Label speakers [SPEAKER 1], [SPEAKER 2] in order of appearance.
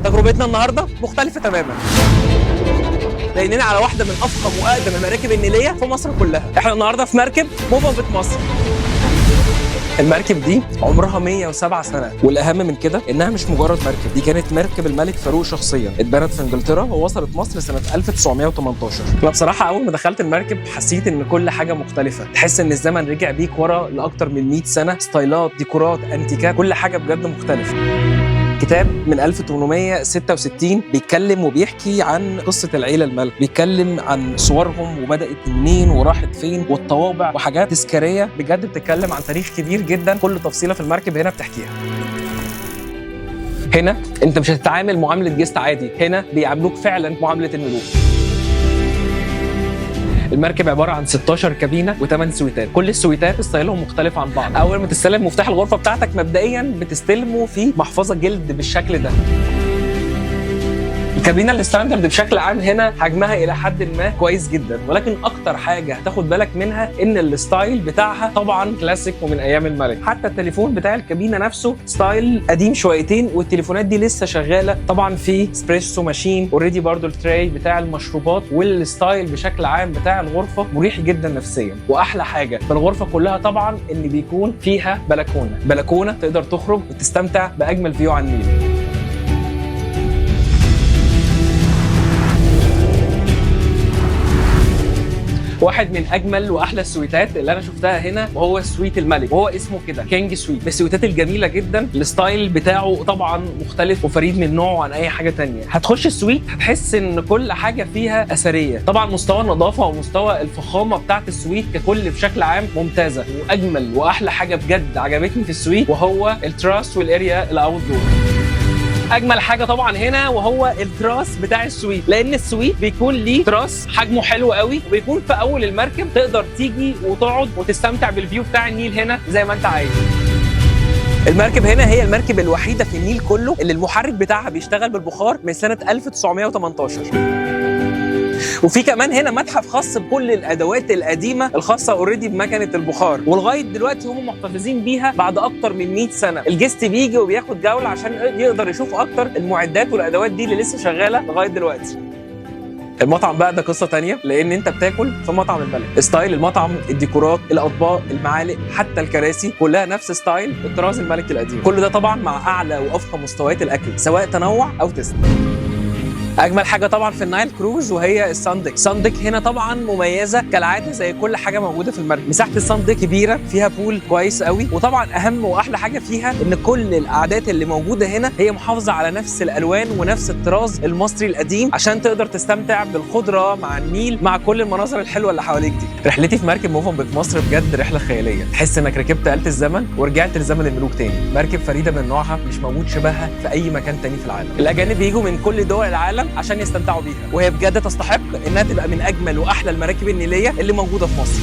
[SPEAKER 1] تجربتنا النهارده مختلفه تماما، لاننا على واحده من افخم واقدم المراكب النيليه في مصر كلها. احنا النهارده في مركب موفا بت مصر. المركب دي عمرها 107 سنه، والاهم من كده انها مش مجرد مركب، دي كانت مركب الملك فاروق شخصيا، اتبنت في انجلترا ووصلت مصر سنه 1918. انا بصراحه اول ما دخلت المركب حسيت ان كل حاجه مختلفه، تحس ان الزمن رجع بيك ورا لاكتر من 100 سنه، ستايلات، ديكورات، انتيكات، كل حاجه بجد مختلفه. كتاب من 1866 بيتكلم وبيحكي عن قصة العيلة الملك، بيتكلم عن صورهم وبدأت منين وراحت فين والطوابع وحاجات تذكارية بجد بتتكلم عن تاريخ كبير جدا، كل تفصيلة في المركب هنا بتحكيها. هنا انت مش هتتعامل معاملة جيست عادي، هنا بيعاملوك فعلا معاملة الملوك. المركب عباره عن 16 كابينه و8 سويتات، كل السويتات ستايلهم مختلف عن بعض. اول ما تستلم مفتاح الغرفه بتاعتك مبدئيا بتستلمه في محفظه جلد بالشكل ده. الكابينه الستاندرد بشكل عام هنا حجمها الى حد ما كويس جدا، ولكن اكتر حاجه هتاخد بالك منها ان الستايل بتاعها طبعا كلاسيك ومن ايام الملك. حتى التليفون بتاع الكابينه نفسه ستايل قديم شويتين، والتليفونات دي لسه شغاله. طبعا في اسبريسو ماشين اوريدي، برضو التراي بتاع المشروبات، والستايل بشكل عام بتاع الغرفه مريح جدا نفسيا. واحلى حاجه في الغرفه كلها طبعا ان بيكون فيها بلكونه تقدر تخرج وتستمتع باجمل فيو على النيل. واحد من اجمل واحلى السويتات اللي انا شفتها هنا وهو سويت الملك، وهو اسمه كده كينج سويت. السويتات الجميله جدا، الستايل بتاعه طبعا مختلف وفريد من نوعه عن اي حاجه تانية. هتخش السويت هتحس ان كل حاجه فيها اثريه. طبعا مستوى النظافه ومستوى الفخامه بتاعه السويت ككل بشكل عام ممتازه. واجمل واحلى حاجه بجد عجبتني في السويت وهو التراس والاريا الاوت دور. اجمل حاجه طبعا هنا وهو التراس بتاع السويت، لان السويت بيكون ليه تراس حجمه حلو قوي، وبيكون في اول المركب تقدر تيجي وتقعد وتستمتع بالفيو بتاع النيل هنا زي ما انت عايز. المركب هنا هي المركب الوحيده في النيل كله اللي المحرك بتاعها بيشتغل بالبخار من سنه 1918. وفي كمان هنا متحف خاص بكل الادوات القديمه الخاصه اوريدي بمكنه البخار، ولغايه دلوقتي هم محتفظين بيها بعد اكتر من 100 سنه. الجست بيجي وبياخد جوله عشان يقدر يشوف اكتر المعدات والادوات دي اللي لسه شغاله لغايه دلوقتي. المطعم بقى ده قصه تانية، لان انت بتاكل في مطعم الملك. ستايل المطعم، الديكورات، الاطباق، المعالق، حتى الكراسي كلها نفس ستايل الطراز الملكي القديم. كل ده طبعا مع اعلى وافخم مستويات الاكل سواء تنوع او تست. اجمل حاجه طبعا في النايل كروز وهي الصندك. الصندك هنا طبعا مميزه كالعاده زي كل حاجه موجوده في المركب. مساحه الصندك كبيره، فيها بول كويس قوي، وطبعا اهم واحلى حاجه فيها ان كل القعدات اللي موجوده هنا هي محافظه على نفس الالوان ونفس الطراز المصري القديم، عشان تقدر تستمتع بالخضره مع النيل مع كل المناظر الحلوه اللي حواليك دي. رحلتي في مركب موفا بت مصر بجد رحله خياليه، تحس انك ركبت آلة الزمن ورجعت لزمن الملوك تاني. مركب فريده من نوعها، مش موجود شبهها في اي مكان تاني في العالم. الاجانب بيجوا من كل دول العالم عشان يستمتعوا بيها، وهي بجد تستحق انها تبقى من اجمل واحلى المراكب النيليه اللي موجوده في مصر.